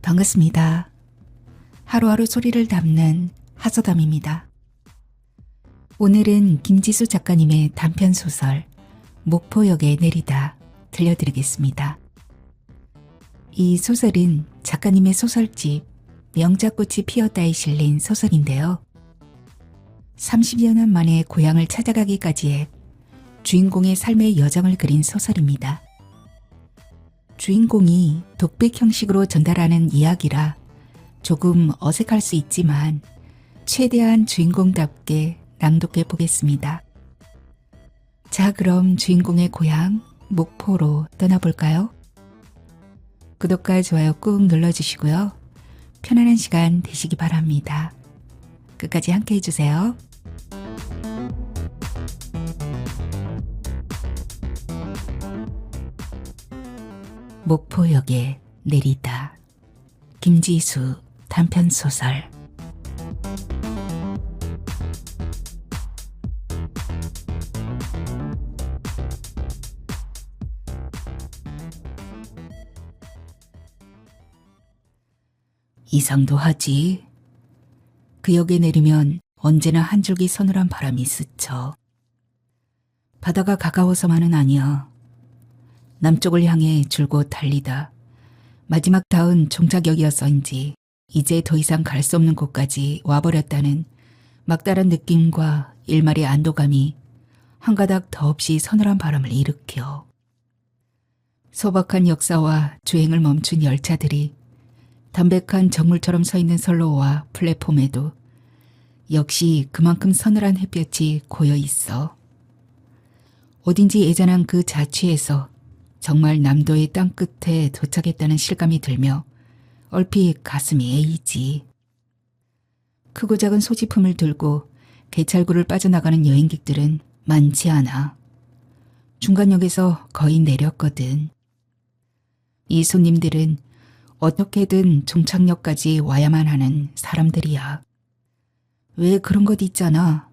반갑습니다. 하루하루 소리를 담는 하소담입니다. 오늘은 김지수 작가님의 단편소설 목포역에 내리다 들려드리겠습니다. 이 소설은 작가님의 소설집 명작꽃이 피었다에 실린 소설인데요. 30여 년 만에 고향을 찾아가기까지의 주인공의 삶의 여정을 그린 소설입니다. 주인공이 독백 형식으로 전달하는 이야기라 조금 어색할 수 있지만 최대한 주인공답게 낭독해 보겠습니다. 자, 그럼 주인공의 고향 목포로 떠나볼까요? 구독과 좋아요 꾹 눌러주시고요. 편안한 시간 되시기 바랍니다. 끝까지 함께 해주세요. 목포역에 내리다. 김지수 단편소설. 이상도 하지. 그 역에 내리면 언제나 한 줄기 서늘한 바람이 스쳐. 바다가 가까워서만은 아니야. 남쪽을 향해 줄곧 달리다. 마지막 닿은 종착역이어서인지 이제 더 이상 갈 수 없는 곳까지 와버렸다는 막다른 느낌과 일말의 안도감이 한 가닥 더없이 서늘한 바람을 일으켜. 소박한 역사와 주행을 멈춘 열차들이 담백한 정물처럼 서 있는 선로와 플랫폼에도 역시 그만큼 서늘한 햇볕이 고여 있어. 어딘지 예전한 그 자취에서 정말 남도의 땅끝에 도착했다는 실감이 들며 얼핏 가슴이 에이지. 크고 작은 소지품을 들고 개찰구를 빠져나가는 여행객들은 많지 않아. 중간역에서 거의 내렸거든. 이 손님들은 어떻게든 종착역까지 와야만 하는 사람들이야. 왜 그런 것 있잖아.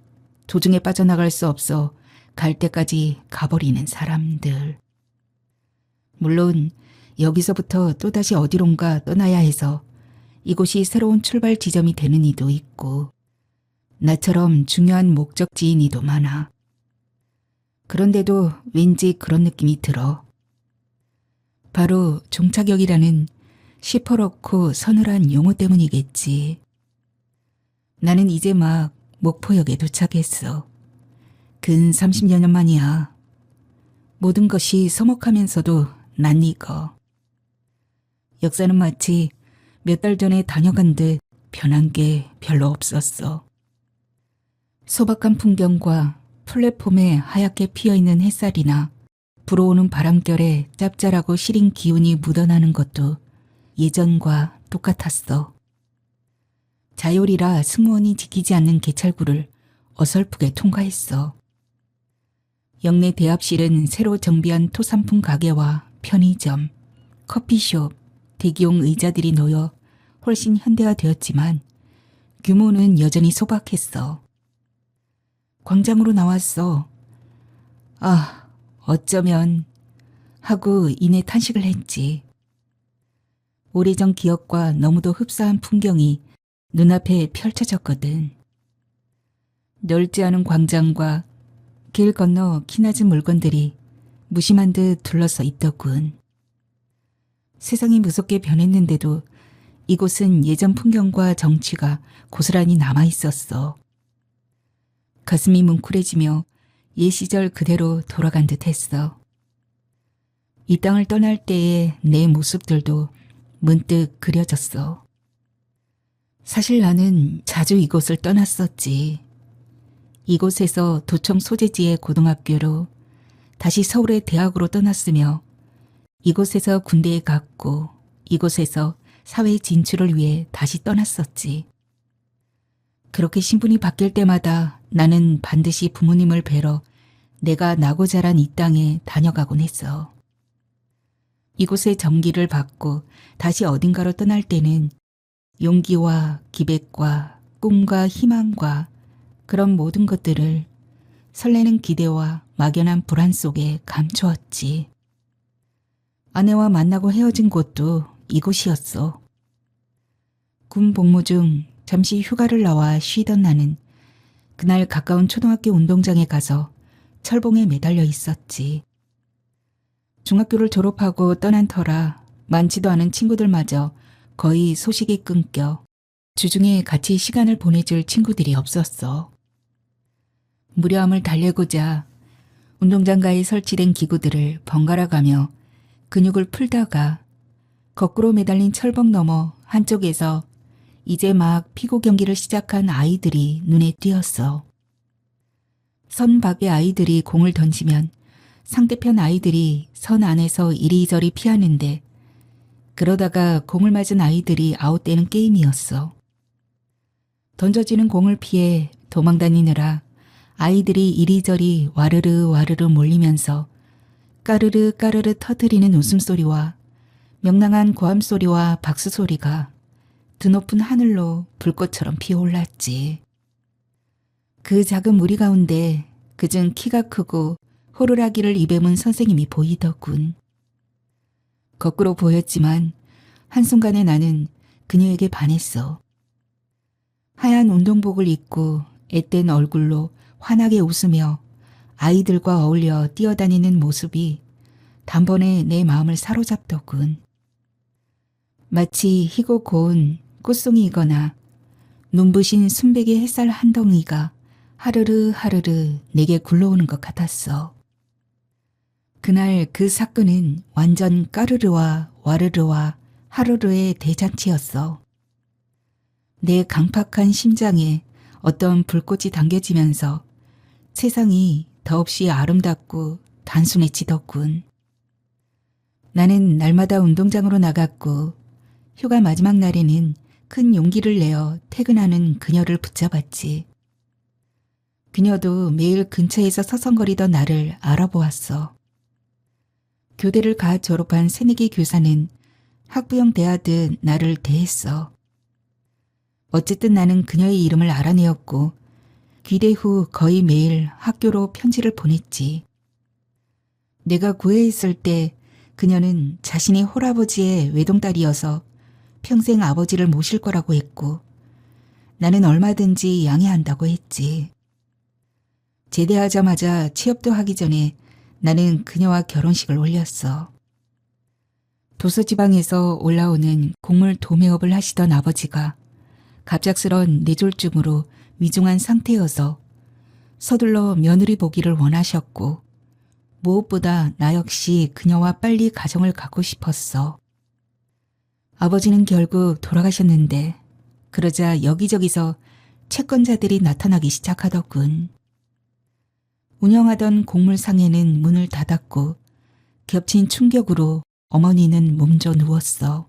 도중에 빠져나갈 수 없어 갈 때까지 가버리는 사람들. 물론 여기서부터 또다시 어디론가 떠나야 해서 이곳이 새로운 출발 지점이 되는 이도 있고 나처럼 중요한 목적지인 이도 많아. 그런데도 왠지 그런 느낌이 들어. 바로 종착역이라는 시퍼렇고 서늘한 용어 때문이겠지. 나는 이제 막 목포역에 도착했어. 근 30여 년 만이야. 모든 것이 서먹하면서도 낯익어. 역사는 마치 몇 달 전에 다녀간 듯 변한 게 별로 없었어. 소박한 풍경과 플랫폼에 하얗게 피어있는 햇살이나 불어오는 바람결에 짭짤하고 시린 기운이 묻어나는 것도 예전과 똑같았어. 자율이라 승무원이 지키지 않는 개찰구를 어설프게 통과했어. 역내 대합실은 새로 정비한 토산품 가게와 편의점, 커피숍, 대기용 의자들이 놓여 훨씬 현대화되었지만 규모는 여전히 소박했어. 광장으로 나왔어. 아, 어쩌면 하고 이내 탄식을 했지. 오래전 기억과 너무도 흡사한 풍경이 눈앞에 펼쳐졌거든. 넓지 않은 광장과 길 건너 키낮은 물건들이 무심한 듯 둘러서 있더군. 세상이 무섭게 변했는데도 이곳은 예전 풍경과 정취가 고스란히 남아있었어. 가슴이 뭉클해지며 옛 시절 그대로 돌아간 듯 했어. 이 땅을 떠날 때의 내 모습들도 문득 그려졌어. 사실 나는 자주 이곳을 떠났었지. 이곳에서 도청 소재지의 고등학교로 다시 서울의 대학으로 떠났으며 이곳에서 군대에 갔고 이곳에서 사회 진출을 위해 다시 떠났었지. 그렇게 신분이 바뀔 때마다 나는 반드시 부모님을 뵈러 내가 나고 자란 이 땅에 다녀가곤 했어. 이곳의 정기를 받고 다시 어딘가로 떠날 때는 용기와 기백과 꿈과 희망과 그런 모든 것들을 설레는 기대와 막연한 불안 속에 감추었지. 아내와 만나고 헤어진 곳도 이곳이었어. 군 복무 중 잠시 휴가를 나와 쉬던 나는 그날 가까운 초등학교 운동장에 가서 철봉에 매달려 있었지. 중학교를 졸업하고 떠난 터라 많지도 않은 친구들마저 거의 소식이 끊겨 주중에 같이 시간을 보내줄 친구들이 없었어. 무료함을 달래고자 운동장가에 설치된 기구들을 번갈아 가며 근육을 풀다가 거꾸로 매달린 철봉 너머 한쪽에서 이제 막 피구 경기를 시작한 아이들이 눈에 띄었어. 선 밖의 아이들이 공을 던지면 상대편 아이들이 선 안에서 이리저리 피하는데 그러다가 공을 맞은 아이들이 아웃되는 게임이었어. 던져지는 공을 피해 도망다니느라 아이들이 이리저리 와르르 와르르 몰리면서 까르르 까르르 터뜨리는 웃음소리와 명랑한 고함소리와 박수소리가 드높은 하늘로 불꽃처럼 피어올랐지. 그 작은 무리 가운데 그중 키가 크고 호루라기를 입에 문 선생님이 보이더군. 거꾸로 보였지만 한순간에 나는 그녀에게 반했어. 하얀 운동복을 입고 앳된 얼굴로 환하게 웃으며 아이들과 어울려 뛰어다니는 모습이 단번에 내 마음을 사로잡더군. 마치 희고 고운 꽃송이이거나 눈부신 순백의 햇살 한 덩이가 하르르 하르르 내게 굴러오는 것 같았어. 그날 그 사건은 완전 까르르와 와르르와 하르르의 대잔치였어. 내 강팍한 심장에 어떤 불꽃이 당겨지면서 세상이 더없이 아름답고 단순해지더군. 나는 날마다 운동장으로 나갔고 휴가 마지막 날에는 큰 용기를 내어 퇴근하는 그녀를 붙잡았지. 그녀도 매일 근처에서 서성거리던 나를 알아보았어. 교대를 갓 졸업한 새내기 교사는 학부형 대하듯 나를 대했어. 어쨌든 나는 그녀의 이름을 알아내었고 귀대 후 거의 매일 학교로 편지를 보냈지. 내가 구애했을 때 그녀는 자신이 홀아버지의 외동딸이어서 평생 아버지를 모실 거라고 했고 나는 얼마든지 양해한다고 했지. 제대하자마자 취업도 하기 전에 나는 그녀와 결혼식을 올렸어. 도서지방에서 올라오는 곡물 도매업을 하시던 아버지가 갑작스런 뇌졸중으로 위중한 상태여서 서둘러 며느리 보기를 원하셨고 무엇보다 나 역시 그녀와 빨리 가정을 갖고 싶었어. 아버지는 결국 돌아가셨는데 그러자 여기저기서 채권자들이 나타나기 시작하더군. 운영하던 곡물상에는 문을 닫았고 겹친 충격으로 어머니는 몸져 누웠어.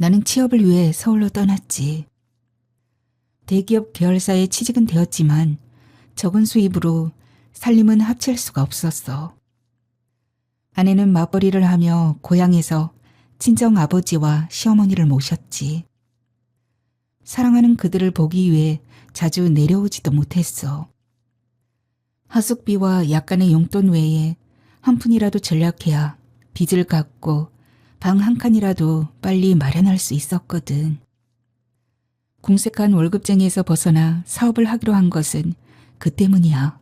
나는 취업을 위해 서울로 떠났지. 대기업 계열사에 취직은 되었지만 적은 수입으로 살림은 합칠 수가 없었어. 아내는 맞벌이를 하며 고향에서 친정 아버지와 시어머니를 모셨지. 사랑하는 그들을 보기 위해 자주 내려오지도 못했어. 하숙비와 약간의 용돈 외에 한 푼이라도 전략해야 빚을 갚고 방 한 칸이라도 빨리 마련할 수 있었거든. 궁색한 월급쟁이에서 벗어나 사업을 하기로 한 것은 그 때문이야.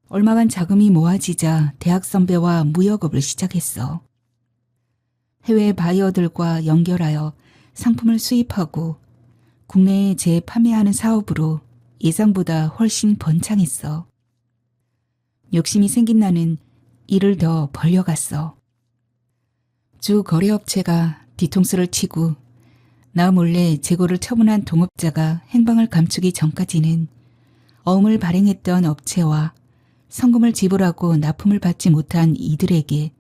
얼마간 자금이 모아지자 대학 선배와 무역업을 시작했어. 해외 바이어들과 연결하여 상품을 수입하고 국내에 재판매하는 사업으로 예상보다 훨씬 번창했어. 욕심이 생긴 나는 일을 더 벌려갔어. 주 거래업체가 뒤통수를 치고 나 몰래 재고를 처분한 동업자가 행방을 감추기 전까지는 어음을 발행했던 업체와 성금을 지불하고 납품을 받지 못한 이들에게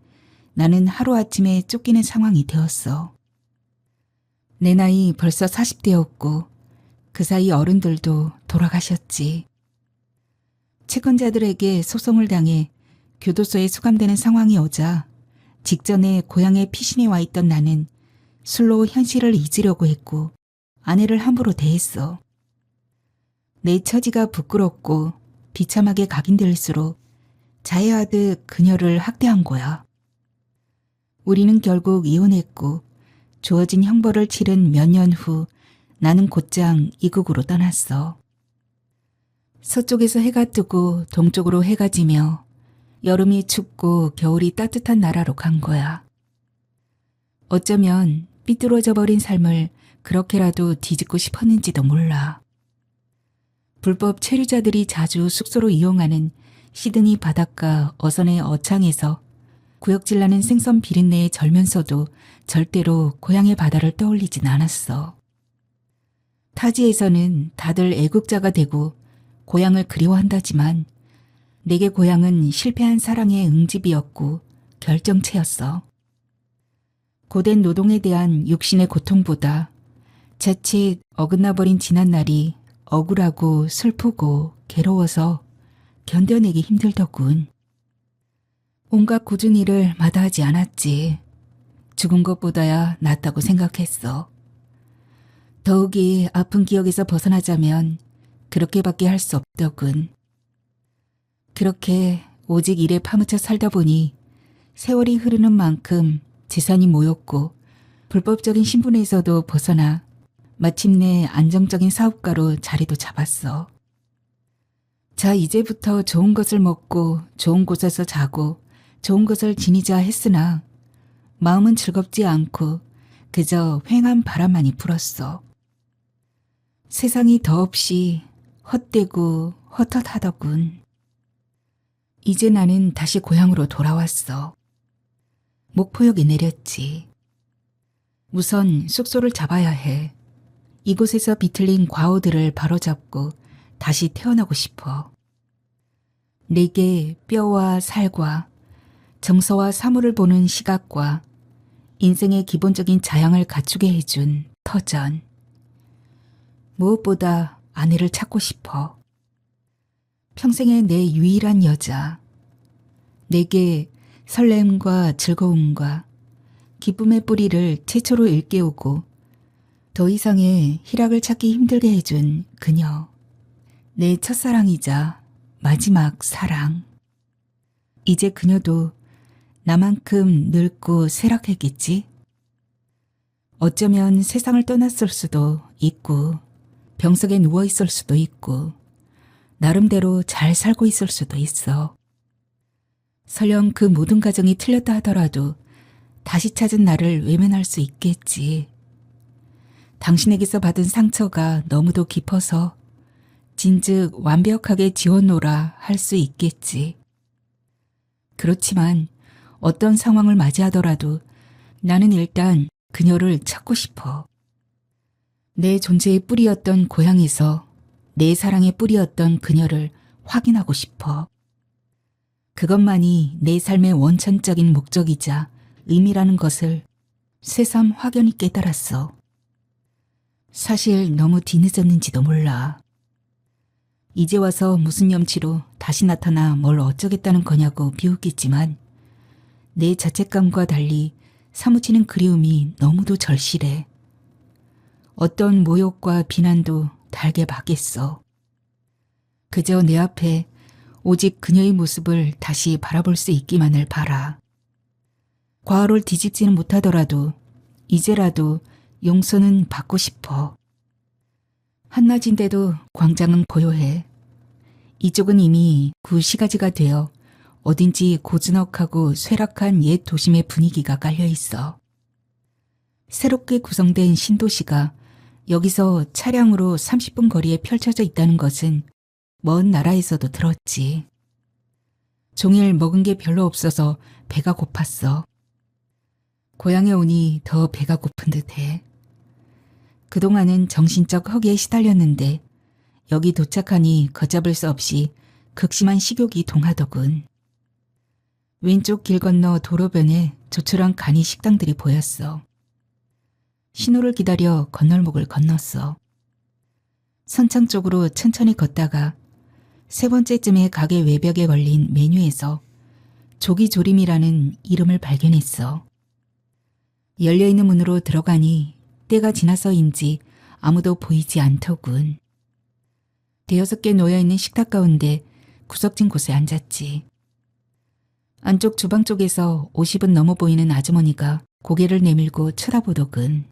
나는 하루아침에 쫓기는 상황이 되었어. 내 나이 벌써 40대였고 그 사이 어른들도 돌아가셨지. 채권자들에게 소송을 당해 교도소에 수감되는 상황이 오자 직전에 고향에 피신해 와 있던 나는 술로 현실을 잊으려고 했고 아내를 함부로 대했어. 내 처지가 부끄럽고 비참하게 각인될수록 자해하듯 그녀를 학대한 거야. 우리는 결국 이혼했고 주어진 형벌을 치른 몇 년 후 나는 곧장 이국으로 떠났어. 서쪽에서 해가 뜨고 동쪽으로 해가 지며 여름이 춥고 겨울이 따뜻한 나라로 간 거야. 어쩌면 삐뚤어져 버린 삶을 그렇게라도 뒤집고 싶었는지도 몰라. 불법 체류자들이 자주 숙소로 이용하는 시드니 바닷가 어선의 어창에서 구역질나는 생선 비린내에 절면서도 절대로 고향의 바다를 떠올리진 않았어. 타지에서는 다들 애국자가 되고 고향을 그리워한다지만 내게 고향은 실패한 사랑의 응집이었고 결정체였어. 고된 노동에 대한 육신의 고통보다 자칫 어긋나버린 지난날이 억울하고 슬프고 괴로워서 견뎌내기 힘들더군. 온갖 굳은 일을 마다하지 않았지. 죽은 것보다야 낫다고 생각했어. 더욱이 아픈 기억에서 벗어나자면 그렇게밖에 할 수 없더군. 그렇게 오직 일에 파묻혀 살다 보니 세월이 흐르는 만큼 재산이 모였고 불법적인 신분에서도 벗어나 마침내 안정적인 사업가로 자리도 잡았어. 자, 이제부터 좋은 것을 먹고 좋은 곳에서 자고 좋은 것을 지니자 했으나 마음은 즐겁지 않고 그저 휑한 바람만이 불었어. 세상이 더없이 헛되고 헛헛하더군. 이제 나는 다시 고향으로 돌아왔어. 목포역에 내렸지. 우선 숙소를 잡아야 해. 이곳에서 비틀린 과오들을 바로잡고 다시 태어나고 싶어. 내게 뼈와 살과 정서와 사물을 보는 시각과 인생의 기본적인 자양을 갖추게 해준 터전. 무엇보다 아내를 찾고 싶어. 평생의 내 유일한 여자. 내게 설렘과 즐거움과 기쁨의 뿌리를 최초로 일깨우고 더 이상의 희락을 찾기 힘들게 해준 그녀. 내 첫사랑이자 마지막 사랑. 이제 그녀도 나만큼 늙고 쇠락했겠지? 어쩌면 세상을 떠났을 수도 있고 병석에 누워있을 수도 있고 나름대로 잘 살고 있을 수도 있어. 설령 그 모든 가정이 틀렸다 하더라도 다시 찾은 나를 외면할 수 있겠지. 당신에게서 받은 상처가 너무도 깊어서 진즉 완벽하게 지워놓으라 할 수 있겠지. 그렇지만 어떤 상황을 맞이하더라도 나는 일단 그녀를 찾고 싶어. 내 존재의 뿌리였던 고향에서 내 사랑의 뿌리였던 그녀를 확인하고 싶어. 그것만이 내 삶의 원천적인 목적이자 의미라는 것을 새삼 확연히 깨달았어. 사실 너무 뒤늦었는지도 몰라. 이제 와서 무슨 염치로 다시 나타나 뭘 어쩌겠다는 거냐고 비웃겠지만 내 자책감과 달리 사무치는 그리움이 너무도 절실해. 어떤 모욕과 비난도 달게 박겠어. 그저 내 앞에 오직 그녀의 모습을 다시 바라볼 수 있기만을 바라. 과거를 뒤집지는 못하더라도 이제라도 용서는 받고 싶어. 한낮인데도 광장은 고요해. 이쪽은 이미 구시가지가 되어 어딘지 고즈넉하고 쇠락한 옛 도심의 분위기가 깔려있어. 새롭게 구성된 신도시가 여기서 차량으로 30분 거리에 펼쳐져 있다는 것은 먼 나라에서도 들었지. 종일 먹은 게 별로 없어서 배가 고팠어. 고향에 오니 더 배가 고픈 듯해. 그동안은 정신적 허기에 시달렸는데 여기 도착하니 걷잡을 수 없이 극심한 식욕이 동하더군. 왼쪽 길 건너 도로변에 조촐한 간이 식당들이 보였어. 신호를 기다려 건널목을 건넜어. 선창 쪽으로 천천히 걷다가 세 번째쯤에 가게 외벽에 걸린 메뉴에서 조기조림이라는 이름을 발견했어. 열려있는 문으로 들어가니 때가 지나서인지 아무도 보이지 않더군. 대여섯 개 놓여있는 식탁 가운데 구석진 곳에 앉았지. 안쪽 주방 쪽에서 50은 넘어 보이는 아주머니가 고개를 내밀고 쳐다보더군.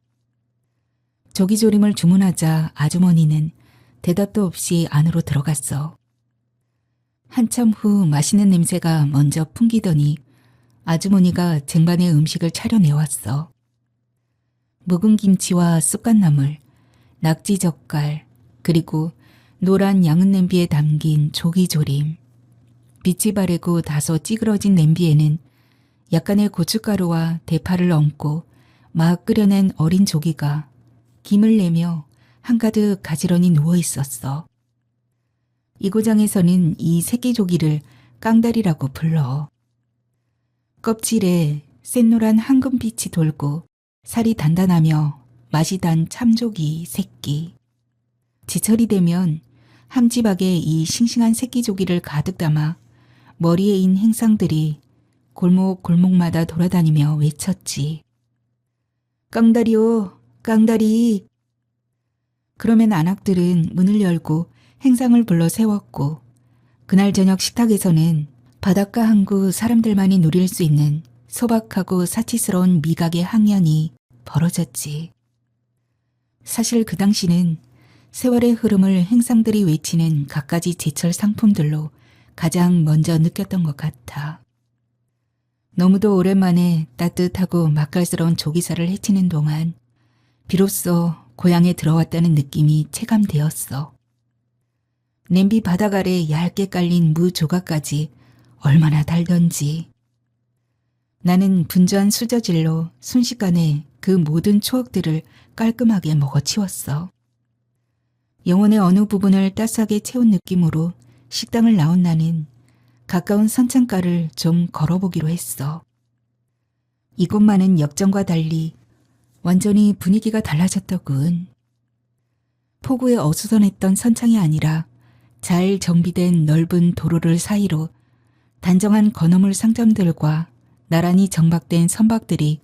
조기조림을 주문하자 아주머니는 대답도 없이 안으로 들어갔어. 한참 후 맛있는 냄새가 먼저 풍기더니 아주머니가 쟁반에 음식을 차려내왔어. 묵은 김치와 쑥갓나물, 낙지젓갈, 그리고 노란 양은 냄비에 담긴 조기조림. 빛이 바래고 다소 찌그러진 냄비에는 약간의 고춧가루와 대파를 얹고 막 끓여낸 어린 조기가 김을 내며 한가득 가지런히 누워 있었어. 이 고장에서는 이 새끼 조기를 깡다리라고 불러. 껍질에 샛노란 황금빛이 돌고 살이 단단하며 맛이 단 참조기 새끼. 지철이 되면 함지박에 이 싱싱한 새끼 조기를 가득 담아 머리에 인 행상들이 골목골목마다 돌아다니며 외쳤지. 깡다리요, 깡다리. 그러면 안악들은 문을 열고 행상을 불러 세웠고 그날 저녁 식탁에서는 바닷가 항구 사람들만이 누릴 수 있는 소박하고 사치스러운 미각의 항연이 벌어졌지. 사실 그 당시는 세월의 흐름을 행상들이 외치는 갖가지 제철 상품들로 가장 먼저 느꼈던 것 같아. 너무도 오랜만에 따뜻하고 맛깔스러운 조기살을 헤치는 동안 비로소 고향에 들어왔다는 느낌이 체감되었어. 냄비 바닥 아래 얇게 깔린 무 조각까지 얼마나 달던지. 나는 분주한 수저질로 순식간에 그 모든 추억들을 깔끔하게 먹어치웠어. 영혼의 어느 부분을 따스하게 채운 느낌으로 식당을 나온 나는 가까운 선창가를 좀 걸어보기로 했어. 이곳만은 역전과 달리 완전히 분위기가 달라졌더군. 폭우에 어수선했던 선창이 아니라 잘 정비된 넓은 도로를 사이로 단정한 건어물 상점들과 나란히 정박된 선박들이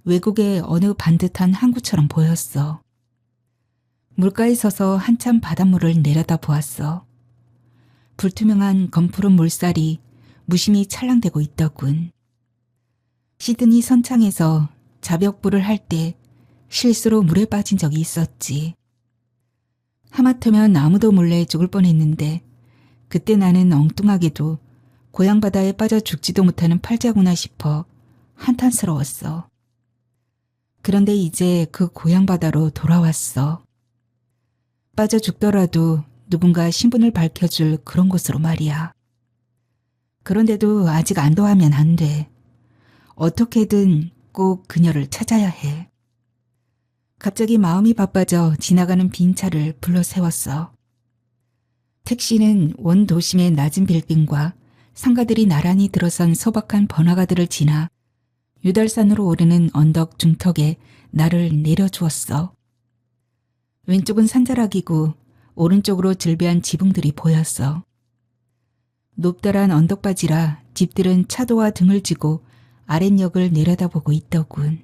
외국의 어느 반듯한 항구처럼 보였어. 물가에 서서 한참 바닷물을 내려다 보았어. 불투명한 검푸른 물살이 무심히 찰랑대고 있더군. 시드니 선창에서 자벽불을 할 때 실수로 물에 빠진 적이 있었지. 하마터면 아무도 몰래 죽을 뻔했는데 그때 나는 엉뚱하게도 고향 바다에 빠져 죽지도 못하는 팔자구나 싶어 한탄스러웠어. 그런데 이제 그 고향 바다로 돌아왔어. 빠져 죽더라도 누군가 신분을 밝혀줄 그런 곳으로 말이야. 그런데도 아직 안도하면 안 돼. 어떻게든 꼭 그녀를 찾아야 해. 갑자기 마음이 바빠져 지나가는 빈 차를 불러 세웠어. 택시는 원 도심의 낮은 빌딩과 상가들이 나란히 들어선 소박한 번화가들을 지나 유달산으로 오르는 언덕 중턱에 나를 내려주었어. 왼쪽은 산자락이고 오른쪽으로 질비한 지붕들이 보였어. 높다란 언덕바지라 집들은 차도와 등을 쥐고 아랫역을 내려다보고 있더군.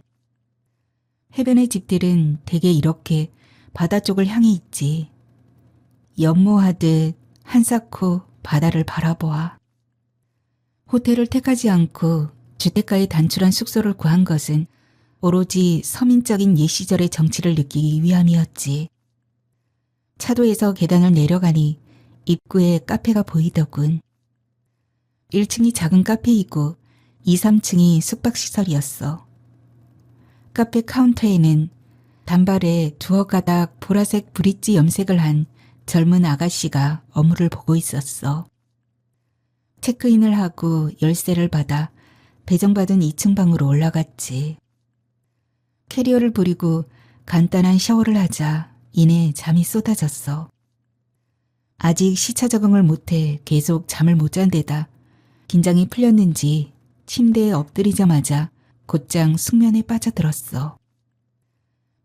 해변의 집들은 대개 이렇게 바다 쪽을 향해 있지. 연모하듯 한사코 바다를 바라보아. 호텔을 택하지 않고 주택가의 단출한 숙소를 구한 것은 오로지 서민적인 옛 시절의 정치를 느끼기 위함이었지. 차도에서 계단을 내려가니 입구에 카페가 보이더군. 1층이 작은 카페이고 2, 3층이 숙박시설이었어. 카페 카운터에는 단발에 두어 가닥 보라색 브릿지 염색을 한 젊은 아가씨가 업무를 보고 있었어. 체크인을 하고 열쇠를 받아 배정받은 2층 방으로 올라갔지. 캐리어를 부리고 간단한 샤워를 하자 이내 잠이 쏟아졌어. 아직 시차 적응을 못해 계속 잠을 못 잔 데다 긴장이 풀렸는지 침대에 엎드리자마자 곧장 숙면에 빠져들었어.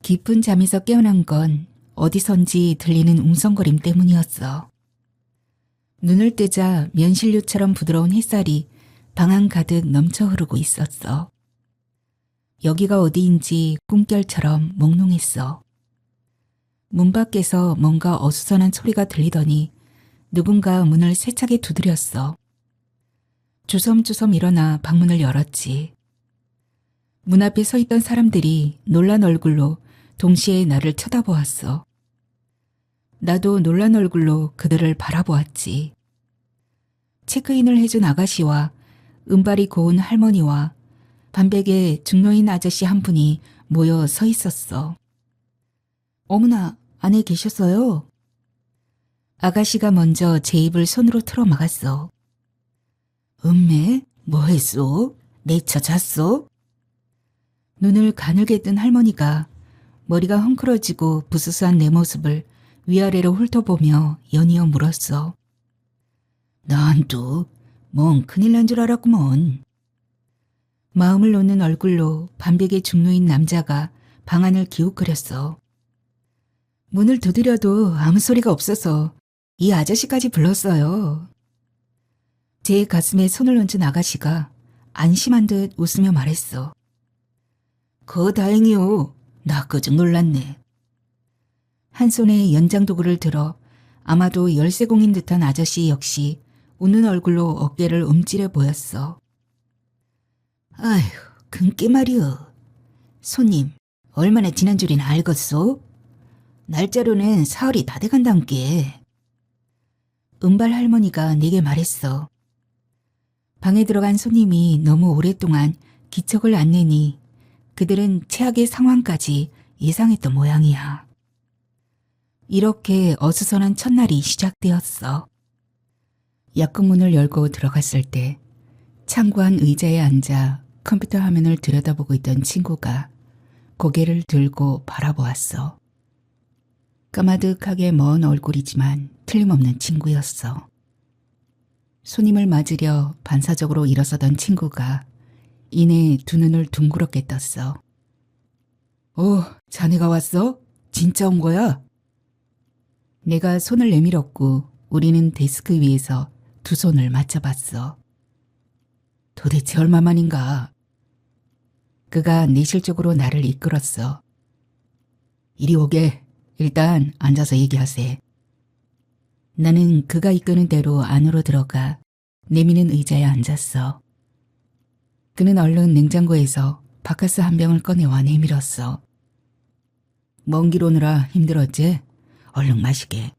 깊은 잠에서 깨어난 건 어디선지 들리는 웅성거림 때문이었어. 눈을 뜨자 면실류처럼 부드러운 햇살이 방 안 가득 넘쳐 흐르고 있었어. 여기가 어디인지 꿈결처럼 몽롱했어. 문 밖에서 뭔가 어수선한 소리가 들리더니 누군가 문을 세차게 두드렸어. 주섬주섬 일어나 방문을 열었지. 문 앞에 서 있던 사람들이 놀란 얼굴로 동시에 나를 쳐다보았어. 나도 놀란 얼굴로 그들을 바라보았지. 체크인을 해준 아가씨와 은발이 고운 할머니와 반백의 중노인 아저씨 한 분이 모여 서 있었어. 어머나, 안에 계셨어요? 아가씨가 먼저 제 입을 손으로 틀어 막았어. 음매, 뭐 했소? 내쳐 잤소? 눈을 가늘게 뜬 할머니가 머리가 헝클어지고 부스스한 내 모습을 위아래로 훑어보며 연이어 물었어. 난 또 뭔 큰일 난 줄 알았구먼. 마음을 놓는 얼굴로 반백의 중노인 남자가 방 안을 기웃거렸어. 문을 두드려도 아무 소리가 없어서 이 아저씨까지 불렀어요. 제 가슴에 손을 얹은 아가씨가 안심한 듯 웃으며 말했어. 다행이오. 나 그저 놀랐네. 한 손에 연장도구를 들어 아마도 열쇠공인 듯한 아저씨 역시 웃는 얼굴로 어깨를 움찔해 보였어. 아휴, 근께 말이여. 손님, 얼마나 지난 줄이나 알겠소? 날짜로는 사흘이 다 돼간다께. 은발 할머니가 내게 말했어. 방에 들어간 손님이 너무 오랫동안 기척을 안 내니 그들은 최악의 상황까지 예상했던 모양이야. 이렇게 어수선한 첫날이 시작되었어. 약국문을 열고 들어갔을 때 창고한 의자에 앉아 컴퓨터 화면을 들여다보고 있던 친구가 고개를 들고 바라보았어. 까마득하게 먼 얼굴이지만 틀림없는 친구였어. 손님을 맞으려 반사적으로 일어서던 친구가 이내 두 눈을 둥그렇게 떴어. 자네가 왔어? 진짜 온 거야? 내가 손을 내밀었고 우리는 데스크 위에서 두 손을 맞잡았어. 도대체 얼마만인가? 그가 내실적으로 나를 이끌었어. 이리 오게. 일단 앉아서 얘기하세. 나는 그가 이끄는 대로 안으로 들어가 내미는 의자에 앉았어. 그는 얼른 냉장고에서 바카스 한 병을 꺼내와 내밀었어. 먼 길 오느라 힘들었지? 얼른 마시게.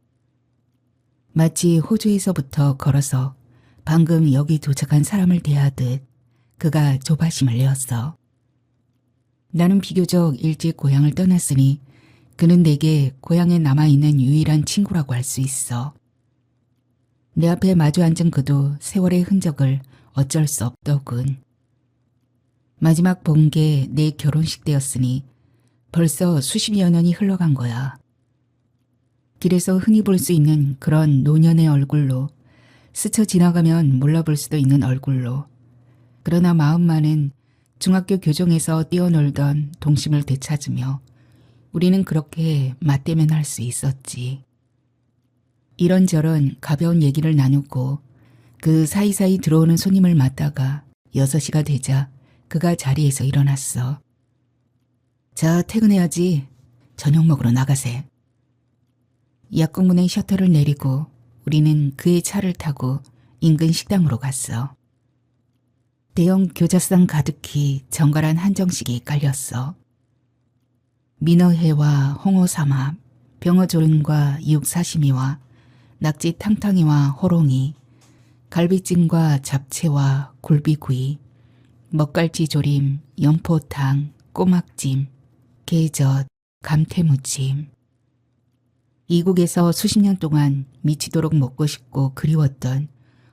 마치 호주에서부터 걸어서 방금 여기 도착한 사람을 대하듯 그가 조바심을 내었어. 나는 비교적 일찍 고향을 떠났으니 그는 내게 고향에 남아있는 유일한 친구라고 할 수 있어. 내 앞에 마주 앉은 그도 세월의 흔적을 어쩔 수 없더군. 마지막 본 게 내 결혼식 때였으니 벌써 수십여 년이 흘러간 거야. 길에서 흔히 볼 수 있는 그런 노년의 얼굴로, 스쳐 지나가면 몰라볼 수도 있는 얼굴로, 그러나 마음만은 중학교 교정에서 뛰어놀던 동심을 되찾으며 우리는 그렇게 맞대면할 수 있었지. 이런저런 가벼운 얘기를 나누고 그 사이사이 들어오는 손님을 맞다가 6시가 되자 그가 자리에서 일어났어. 자, 퇴근해야지. 저녁 먹으러 나가세. 약국문의 셔터를 내리고 우리는 그의 차를 타고 인근 식당으로 갔어. 대형 교자상 가득히 정갈한 한정식이 깔렸어. 민어회와 홍어삼합, 병어조림과 육사시미와 낙지 탕탕이와 호롱이, 갈비찜과 잡채와 굴비구이, 먹갈치 조림, 연포탕, 꼬막찜, 게젓, 감태무침. 이국에서 수십 년 동안 미치도록 먹고 싶고 그리웠던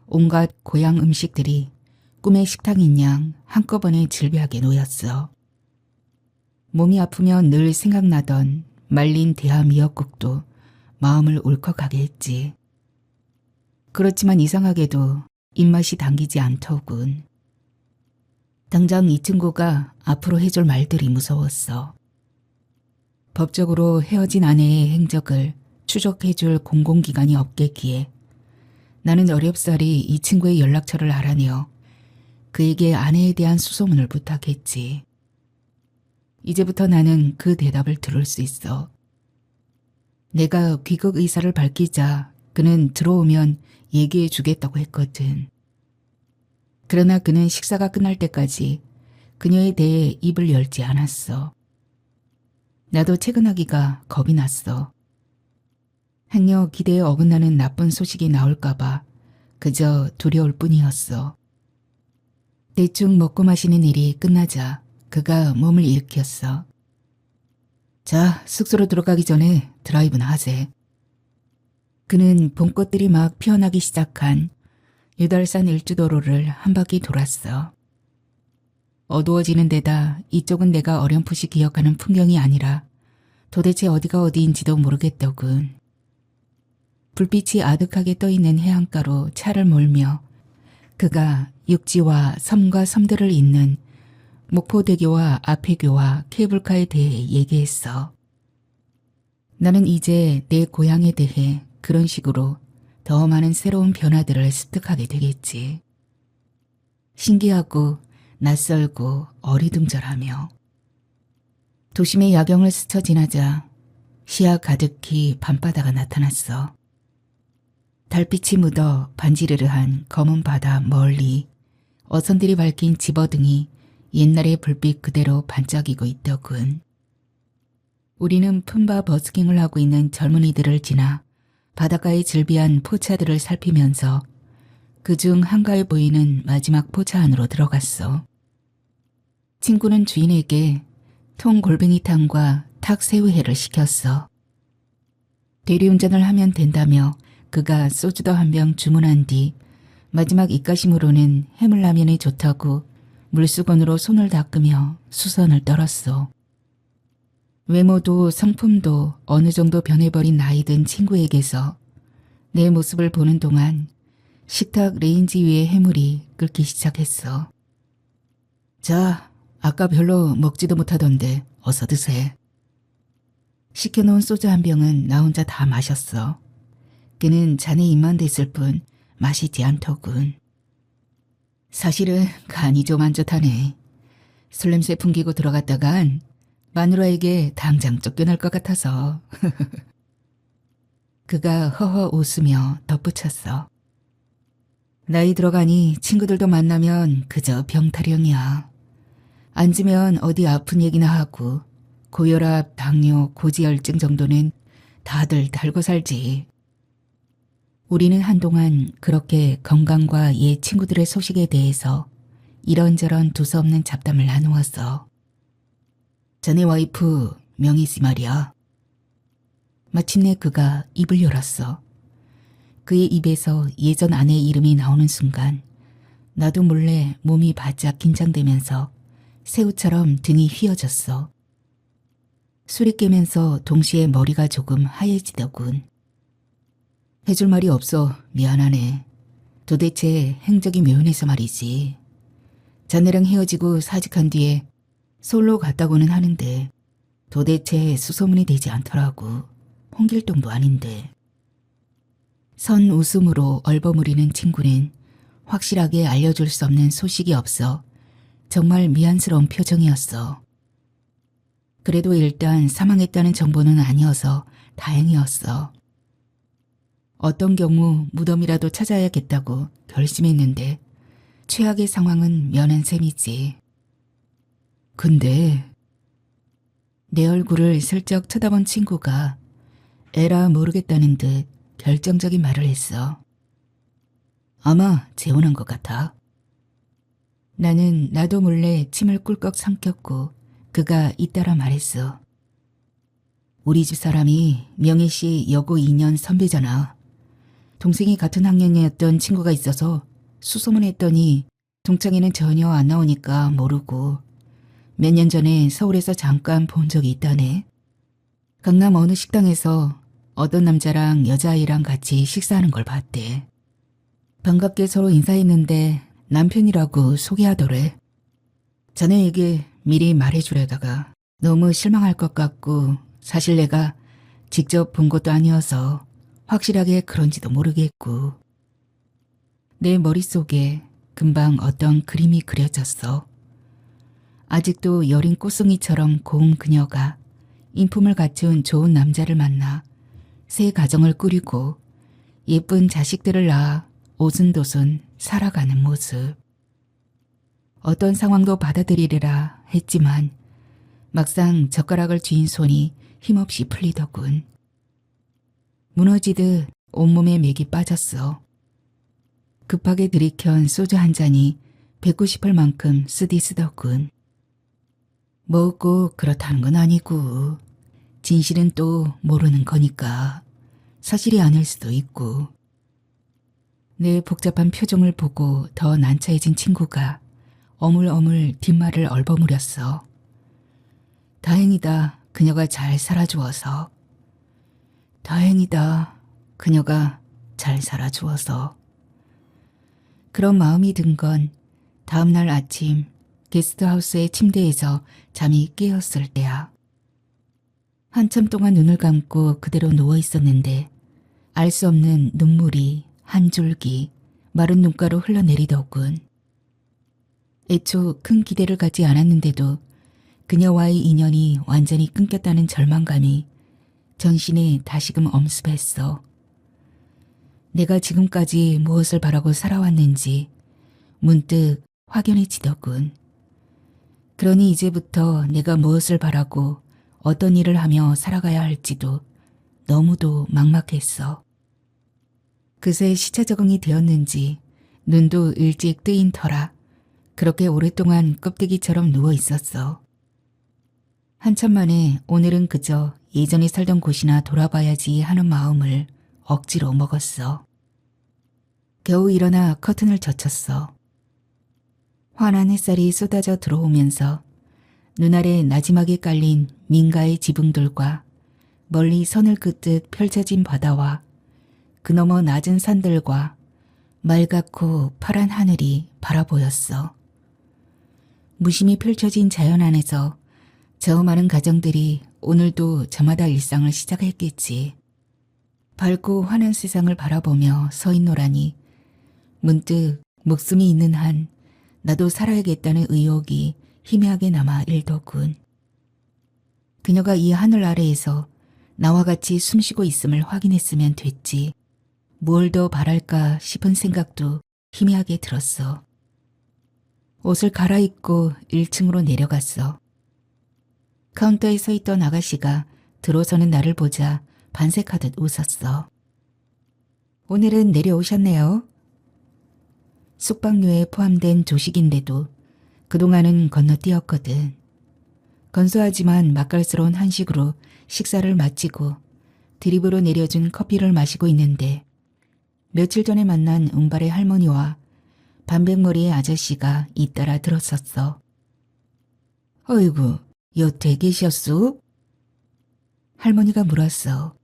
온갖 고향 음식들이 꿈의 식탁인 양 한꺼번에 질비하게 놓였어. 몸이 아프면 늘 생각나던 말린 대하 미역국도 마음을 울컥하게 했지. 그렇지만 이상하게도 입맛이 당기지 않더군. 당장 이 친구가 앞으로 해줄 말들이 무서웠어. 법적으로 헤어진 아내의 행적을 추적해줄 공공기관이 없겠기에 나는 어렵사리 이 친구의 연락처를 알아내어 그에게 아내에 대한 수소문을 부탁했지. 이제부터 나는 그 대답을 들을 수 있어. 내가 귀국 의사를 밝히자 그는 들어오면 얘기해 주겠다고 했거든. 그러나 그는 식사가 끝날 때까지 그녀에 대해 입을 열지 않았어. 나도 퇴근하기가 겁이 났어. 행여 기대에 어긋나는 나쁜 소식이 나올까봐 그저 두려울 뿐이었어. 대충 먹고 마시는 일이 끝나자 그가 몸을 일으켰어. 자, 숙소로 들어가기 전에 드라이브나 하세. 그는 봄꽃들이 막 피어나기 시작한 유달산 일주도로를 한 바퀴 돌았어. 어두워지는 데다 이쪽은 내가 어렴풋이 기억하는 풍경이 아니라 도대체 어디가 어디인지도 모르겠더군. 불빛이 아득하게 떠있는 해안가로 차를 몰며 그가 육지와 섬과 섬들을 잇는 목포대교와 압해교와 케이블카에 대해 얘기했어. 나는 이제 내 고향에 대해 그런 식으로 더 많은 새로운 변화들을 습득하게 되겠지. 신기하고 낯설고 어리둥절하며 도심의 야경을 스쳐 지나자 시야 가득히 밤바다가 나타났어. 달빛이 묻어 반지르르한 검은 바다 멀리 어선들이 밝힌 집어등이 옛날의 불빛 그대로 반짝이고 있더군. 우리는 품바 버스킹을 하고 있는 젊은이들을 지나 바닷가의 즐비한 포차들을 살피면서 그중 한가해 보이는 마지막 포차 안으로 들어갔어. 친구는 주인에게 통골뱅이탕과 탁새우회를 시켰어. 대리운전을 하면 된다며 그가 소주도 한 병 주문한 뒤 마지막 입가심으로는 해물라면이 좋다고 물수건으로 손을 닦으며 수선을 떨었어. 외모도 성품도 어느 정도 변해버린 나이든 친구에게서 내 모습을 보는 동안 식탁 레인지 위의 해물이 끓기 시작했어. 자, 아까 별로 먹지도 못하던데 어서 드세. 시켜놓은 소주 한 병은 나 혼자 다 마셨어. 그는 잔에 입만 댔을 뿐 마시지 않더군. 사실은 간이 좀 안 좋다네. 술 냄새 풍기고 들어갔다간 마누라에게 당장 쫓겨날 것 같아서. 그가 허허 웃으며 덧붙였어. 나이 들어가니 친구들도 만나면 그저 병타령이야. 앉으면 어디 아픈 얘기나 하고 고혈압, 당뇨, 고지혈증 정도는 다들 달고 살지. 우리는 한동안 그렇게 건강과 옛 친구들의 소식에 대해서 이런저런 두서없는 잡담을 나누었어. 자네 와이프 명희 씨 말이야. 마침내 그가 입을 열었어. 그의 입에서 예전 아내 이름이 나오는 순간 나도 몰래 몸이 바짝 긴장되면서 새우처럼 등이 휘어졌어. 술이 깨면서 동시에 머리가 조금 하얘지더군. 해줄 말이 없어 미안하네. 도대체 행적이 묘연해서 말이지. 자네랑 헤어지고 사직한 뒤에 서울로 갔다고는 하는데 도대체 수소문이 되지 않더라고. 홍길동도 아닌데. 선 웃음으로 얼버무리는 친구는 확실하게 알려줄 수 없는 소식이 없어 정말 미안스러운 표정이었어. 그래도 일단 사망했다는 정보는 아니어서 다행이었어. 어떤 경우 무덤이라도 찾아야겠다고 결심했는데 최악의 상황은 면한 셈이지. 근데 내 얼굴을 슬쩍 쳐다본 친구가 에라 모르겠다는 듯 결정적인 말을 했어. 아마 재혼한 것 같아. 나는 나도 몰래 침을 꿀꺽 삼켰고 그가 잇따라 말했어. 우리 집 사람이 명희 씨 여고 2년 선배잖아. 동생이 같은 학년이었던 친구가 있어서 수소문했더니 동창회는 전혀 안 나오니까 모르고 몇 년 전에 서울에서 잠깐 본 적이 있다네. 강남 어느 식당에서 어떤 남자랑 여자아이랑 같이 식사하는 걸 봤대. 반갑게 서로 인사했는데 남편이라고 소개하더래. 자네에게 미리 말해주려다가 너무 실망할 것 같고 사실 내가 직접 본 것도 아니어서 확실하게 그런지도 모르겠고. 내 머릿속에 금방 어떤 그림이 그려졌어. 아직도 여린 꽃송이처럼 고운 그녀가 인품을 갖춘 좋은 남자를 만나 새 가정을 꾸리고 예쁜 자식들을 낳아 오순도순 살아가는 모습. 어떤 상황도 받아들이리라 했지만 막상 젓가락을 쥐인 손이 힘없이 풀리더군. 무너지듯 온몸에 맥이 빠졌어. 급하게 들이켠 소주 한 잔이 뱉고 싶을 만큼 쓰디쓰더군. 뭐 꼭 그렇다는 건 아니고 진실은 또 모르는 거니까 사실이 아닐 수도 있고. 내 복잡한 표정을 보고 더 난처해진 친구가 어물어물 뒷말을 얼버무렸어. 다행이다. 그녀가 잘 살아주어서. 다행이다. 그녀가 잘 살아주어서. 그런 마음이 든 건 다음 날 아침 게스트하우스의 침대에서 잠이 깨었을 때야. 한참 동안 눈을 감고 그대로 누워 있었는데 알 수 없는 눈물이 한 줄기 마른 눈가로 흘러내리더군. 애초 큰 기대를 갖지 않았는데도 그녀와의 인연이 완전히 끊겼다는 절망감이 전신에 다시금 엄습했어. 내가 지금까지 무엇을 바라고 살아왔는지 문득 확연해지더군. 그러니 이제부터 내가 무엇을 바라고 어떤 일을 하며 살아가야 할지도 너무도 막막했어. 그새 시차 적응이 되었는지 눈도 일찍 뜨인 터라 그렇게 오랫동안 껍데기처럼 누워 있었어. 한참 만에 오늘은 그저 예전에 살던 곳이나 돌아봐야지 하는 마음을 억지로 먹었어. 겨우 일어나 커튼을 젖혔어. 환한 햇살이 쏟아져 들어오면서 눈아래 나지막에 깔린 민가의 지붕들과 멀리 선을 긋듯 펼쳐진 바다와 그너머 낮은 산들과 맑고 파란 하늘이 바라보였어. 무심히 펼쳐진 자연 안에서 저 많은 가정들이 오늘도 저마다 일상을 시작했겠지. 밝고 환한 세상을 바라보며 서 있노라니 문득 목숨이 있는 한 나도 살아야겠다는 의욕이 희미하게 남아 일더군. 그녀가 이 하늘 아래에서 나와 같이 숨쉬고 있음을 확인했으면 됐지. 뭘 더 바랄까 싶은 생각도 희미하게 들었어. 옷을 갈아입고 1층으로 내려갔어. 카운터에 서 있던 아가씨가 들어서는 나를 보자 반색하듯 웃었어. 오늘은 내려오셨네요. 숙박료에 포함된 조식인데도 그동안은 건너뛰었거든. 건소하지만 맛깔스러운 한식으로 식사를 마치고 드립으로 내려준 커피를 마시고 있는데 며칠 전에 만난 은발의 할머니와 반백머리의 아저씨가 잇따라 들었었어. 어이구, 여태 계셨소? 할머니가 물었어.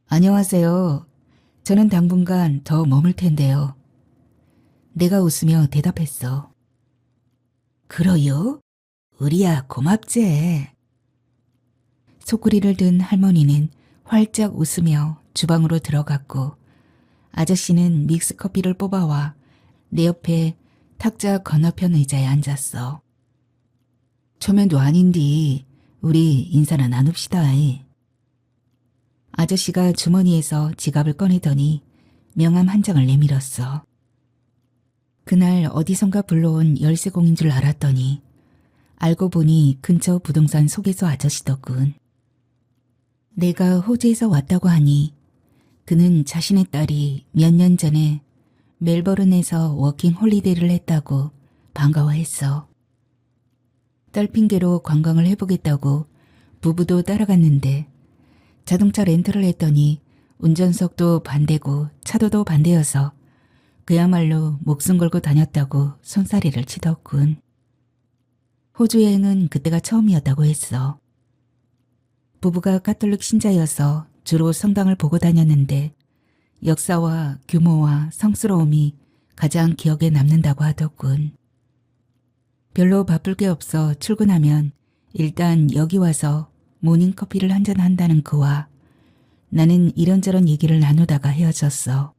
안녕하세요. 저는 당분간 더 머물 텐데요. 내가 웃으며 대답했어. 그러요? 우리야 고맙제. 속구리를 든 할머니는 활짝 웃으며 주방으로 들어갔고 아저씨는 믹스커피를 뽑아와 내 옆에 탁자 건너편 의자에 앉았어. 초면도 아닌디 우리 인사나 나눕시다. 아저씨가 주머니에서 지갑을 꺼내더니 명함 한 장을 내밀었어. 그날 어디선가 불러온 열쇠공인 줄 알았더니 알고 보니 근처 부동산 소개소 아저씨더군. 내가 호주에서 왔다고 하니 그는 자신의 딸이 몇 년 전에 멜버른에서 워킹 홀리데이를 했다고 반가워했어. 딸 핑계로 관광을 해보겠다고 부부도 따라갔는데 자동차 렌트를 했더니 운전석도 반대고 차도도 반대여서 그야말로 목숨 걸고 다녔다고 손사래를 치더군. 호주 여행은 그때가 처음이었다고 했어. 부부가 가톨릭 신자여서 주로 성당을 보고 다녔는데 역사와 규모와 성스러움이 가장 기억에 남는다고 하더군. 별로 바쁠 게 없어 출근하면 일단 여기 와서 모닝커피를 한잔 한다는 그와 나는 이런저런 얘기를 나누다가 헤어졌어.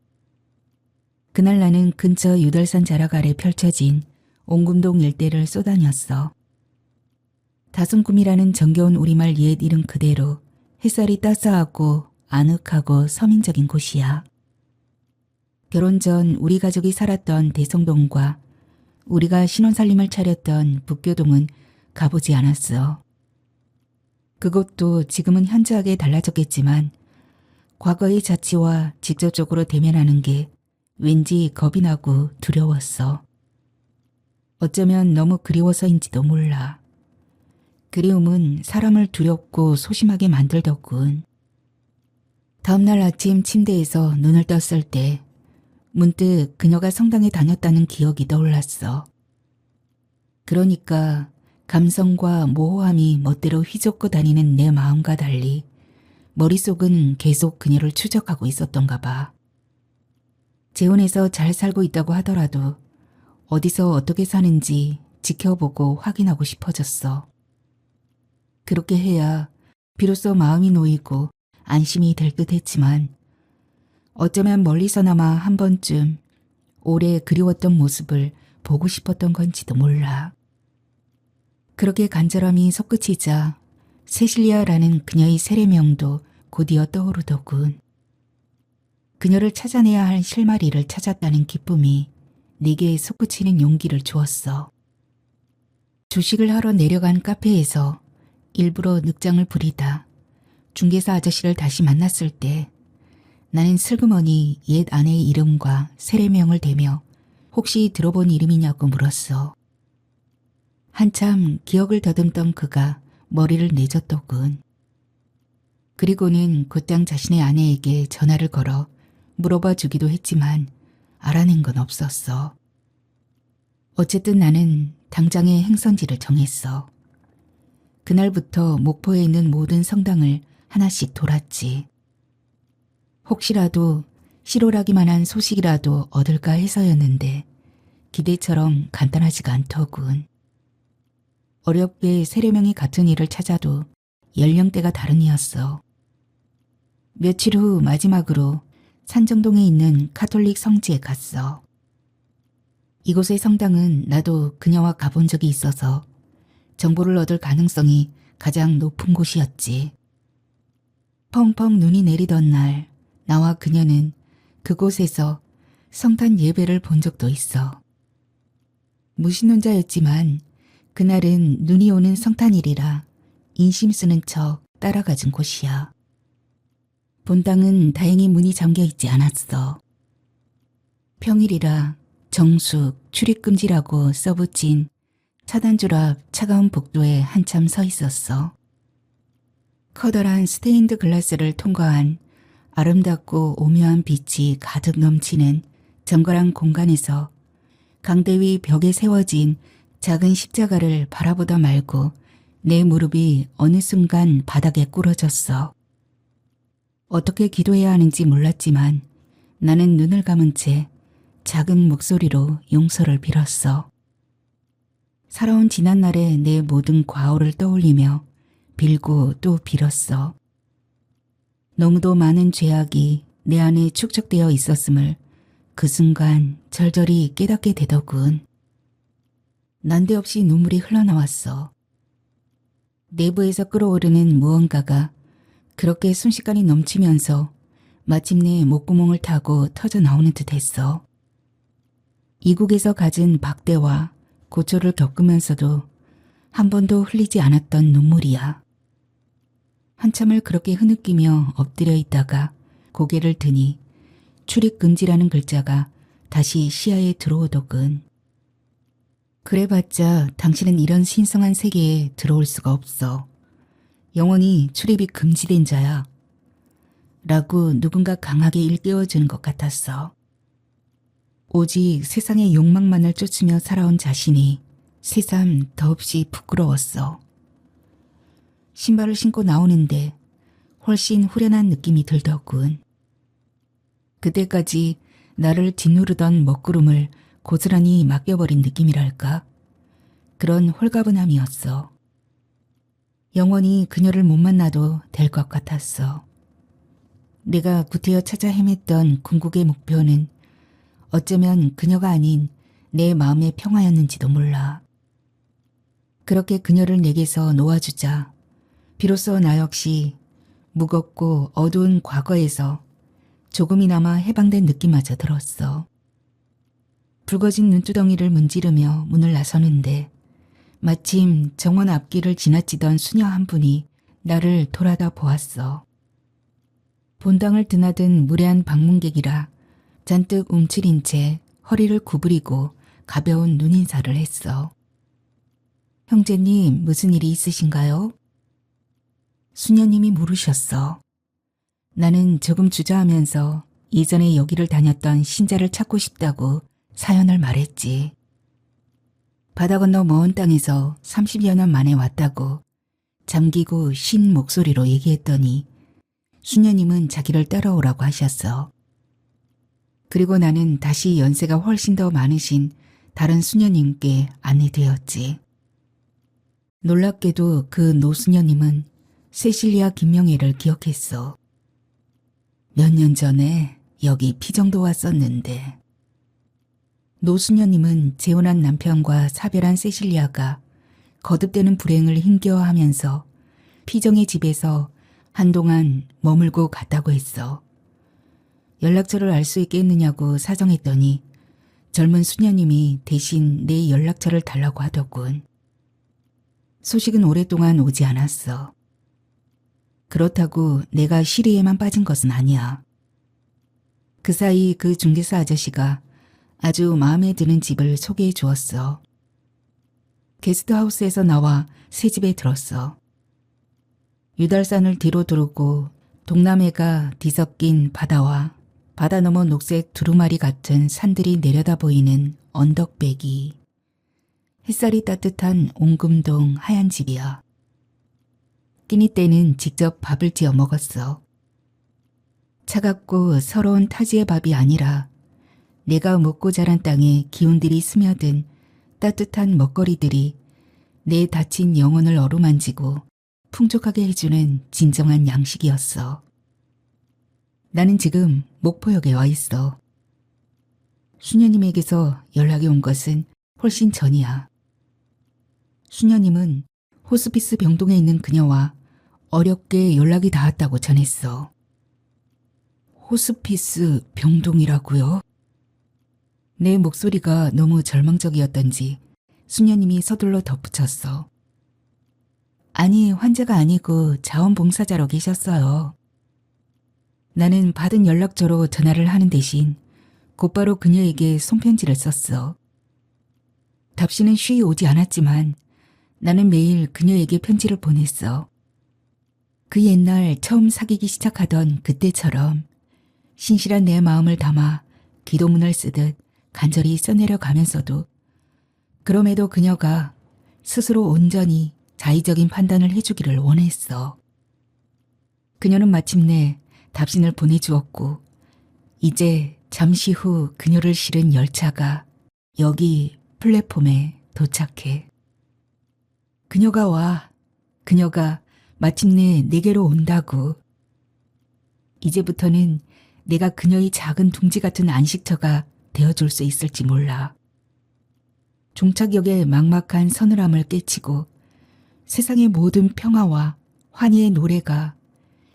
그날 나는 근처 유달산 자락 아래 펼쳐진 옹금동 일대를 쏘다녔어. 다솜금이라는 정겨운 우리말 옛 이름 그대로 햇살이 따스하고 아늑하고 서민적인 곳이야. 결혼 전 우리 가족이 살았던 대성동과 우리가 신혼살림을 차렸던 북교동은 가보지 않았어. 그것도 지금은 현저하게 달라졌겠지만 과거의 자취와 직접적으로 대면하는 게 왠지 겁이 나고 두려웠어. 어쩌면 너무 그리워서인지도 몰라. 그리움은 사람을 두렵고 소심하게 만들더군. 다음날 아침 침대에서 눈을 떴을 때 문득 그녀가 성당에 다녔다는 기억이 떠올랐어. 그러니까 감성과 모호함이 멋대로 휘젓고 다니는 내 마음과 달리 머릿속은 계속 그녀를 추적하고 있었던가 봐. 재혼해서 잘 살고 있다고 하더라도 어디서 어떻게 사는지 지켜보고 확인하고 싶어졌어. 그렇게 해야 비로소 마음이 놓이고 안심이 될 듯 했지만 어쩌면 멀리서나마 한 번쯤 오래 그리웠던 모습을 보고 싶었던 건지도 몰라. 그렇게 간절함이 솟구치자 세실리아라는 그녀의 세례명도 곧이어 떠오르더군. 그녀를 찾아내야 할 실마리를 찾았다는 기쁨이 내게 솟구치는 용기를 주었어. 주식을 하러 내려간 카페에서 일부러 늑장을 부리다 중개사 아저씨를 다시 만났을 때 나는 슬그머니 옛 아내의 이름과 세례명을 대며 혹시 들어본 이름이냐고 물었어. 한참 기억을 더듬던 그가 머리를 내젓더군. 그리고는 곧장 자신의 아내에게 전화를 걸어 물어봐 주기도 했지만 알아낸 건 없었어. 어쨌든 나는 당장의 행선지를 정했어. 그날부터 목포에 있는 모든 성당을 하나씩 돌았지. 혹시라도 실오라기만 한 소식이라도 얻을까 해서였는데 기대처럼 간단하지가 않더군. 어렵게 세례명이 같은 일을 찾아도 연령대가 다른 이였어. 며칠 후 마지막으로 산정동에 있는 카톨릭 성지에 갔어. 이곳의 성당은 나도 그녀와 가본 적이 있어서 정보를 얻을 가능성이 가장 높은 곳이었지. 펑펑 눈이 내리던 날 나와 그녀는 그곳에서 성탄 예배를 본 적도 있어. 무신론자였지만 그날은 눈이 오는 성탄일이라 인심 쓰는 척 따라가준 곳이야. 본당은 다행히 문이 잠겨 있지 않았어. 평일이라 정숙, 출입금지라고 써붙인 차단줄 앞 차가운 복도에 한참 서 있었어. 커다란 스테인드 글라스를 통과한 아름답고 오묘한 빛이 가득 넘치는 정갈한 공간에서 강대 위 벽에 세워진 작은 십자가를 바라보다 말고 내 무릎이 어느 순간 바닥에 꿇어졌어. 어떻게 기도해야 하는지 몰랐지만 나는 눈을 감은 채 작은 목소리로 용서를 빌었어. 살아온 지난날의 내 모든 과오를 떠올리며 빌고 또 빌었어. 너무도 많은 죄악이 내 안에 축적되어 있었음을 그 순간 절절히 깨닫게 되더군. 난데없이 눈물이 흘러나왔어. 내부에서 끓어오르는 무언가가 그렇게 순식간에 넘치면서 마침내 목구멍을 타고 터져 나오는 듯 했어. 이국에서 가진 박대와 고초를 겪으면서도 한 번도 흘리지 않았던 눈물이야. 한참을 그렇게 흐느끼며 엎드려 있다가 고개를 드니 출입금지라는 글자가 다시 시야에 들어오더군. 그래봤자 당신은 이런 신성한 세계에 들어올 수가 없어. 영원히 출입이 금지된 자야. 라고 누군가 강하게 일깨워주는 것 같았어. 오직 세상의 욕망만을 쫓으며 살아온 자신이 새삼 더없이 부끄러웠어. 신발을 신고 나오는데 훨씬 후련한 느낌이 들더군. 그때까지 나를 짓누르던 먹구름을 고스란히 맡겨버린 느낌이랄까? 그런 홀가분함이었어. 영원히 그녀를 못 만나도 될 것 같았어. 내가 구태여 찾아 헤맸던 궁극의 목표는 어쩌면 그녀가 아닌 내 마음의 평화였는지도 몰라. 그렇게 그녀를 내게서 놓아주자 비로소 나 역시 무겁고 어두운 과거에서 조금이나마 해방된 느낌마저 들었어. 붉어진 눈두덩이를 문지르며 문을 나서는데 마침 정원 앞길을 지나치던 수녀 한 분이 나를 돌아다 보았어. 본당을 드나든 무례한 방문객이라 잔뜩 움츠린 채 허리를 구부리고 가벼운 눈인사를 했어. 형제님, 무슨 일이 있으신가요? 수녀님이 물으셨어. 나는 조금 주저하면서 이전에 여기를 다녔던 신자를 찾고 싶다고 사연을 말했지. 바다 건너 먼 땅에서 30여 년 만에 왔다고 잠기고 쉰 목소리로 얘기했더니 수녀님은 자기를 따라오라고 하셨어. 그리고 나는 다시 연세가 훨씬 더 많으신 다른 수녀님께 안내되었지. 놀랍게도 그 노수녀님은 세실리아 김명애를 기억했어. 몇 년 전에 여기 피정도 왔었는데. 노수녀님은 재혼한 남편과 사별한 세실리아가 거듭되는 불행을 힘겨워하면서 피정의 집에서 한동안 머물고 갔다고 했어. 연락처를 알 수 있겠느냐고 사정했더니 젊은 수녀님이 대신 내 연락처를 달라고 하더군. 소식은 오랫동안 오지 않았어. 그렇다고 내가 시리에만 빠진 것은 아니야. 그 사이 그 중개사 아저씨가 아주 마음에 드는 집을 소개해 주었어. 게스트하우스에서 나와 새 집에 들었어. 유달산을 뒤로 두르고 동남해가 뒤섞인 바다와 바다 너머 녹색 두루마리 같은 산들이 내려다 보이는 언덕배기. 햇살이 따뜻한 옹금동 하얀 집이야. 끼니 때는 직접 밥을 지어 먹었어. 차갑고 서러운 타지의 밥이 아니라 내가 먹고 자란 땅에 기운들이 스며든 따뜻한 먹거리들이 내 다친 영혼을 어루만지고 풍족하게 해주는 진정한 양식이었어. 나는 지금 목포역에 와 있어. 수녀님에게서 연락이 온 것은 훨씬 전이야. 수녀님은 호스피스 병동에 있는 그녀와 어렵게 연락이 닿았다고 전했어. 호스피스 병동이라고요? 내 목소리가 너무 절망적이었던지 수녀님이 서둘러 덧붙였어. 아니, 환자가 아니고 자원봉사자로 계셨어요. 나는 받은 연락처로 전화를 하는 대신 곧바로 그녀에게 손편지를 썼어. 답시는 쉬이 오지 않았지만 나는 매일 그녀에게 편지를 보냈어. 그 옛날 처음 사귀기 시작하던 그때처럼 신실한 내 마음을 담아 기도문을 쓰듯 간절히 써내려 가면서도 그럼에도 그녀가 스스로 온전히 자의적인 판단을 해주기를 원했어. 그녀는 마침내 답신을 보내주었고 이제 잠시 후 그녀를 실은 열차가 여기 플랫폼에 도착해. 그녀가 와. 그녀가 마침내 내게로 온다고. 이제부터는 내가 그녀의 작은 둥지 같은 안식처가 되어줄 수 있을지 몰라. 종착역의 막막한 서늘함을 깨치고 세상의 모든 평화와 환희의 노래가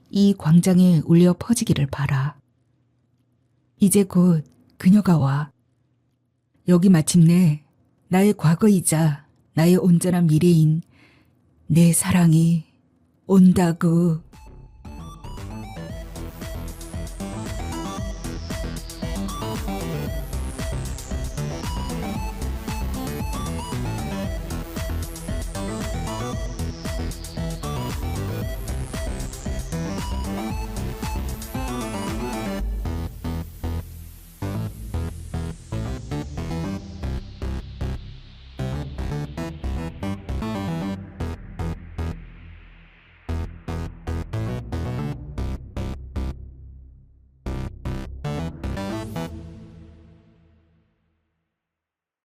이 광장에 울려 퍼지기를 바라. 이제 곧 그녀가 와. 여기 마침내 나의 과거이자 나의 온전한 미래인 내 사랑이 온다고.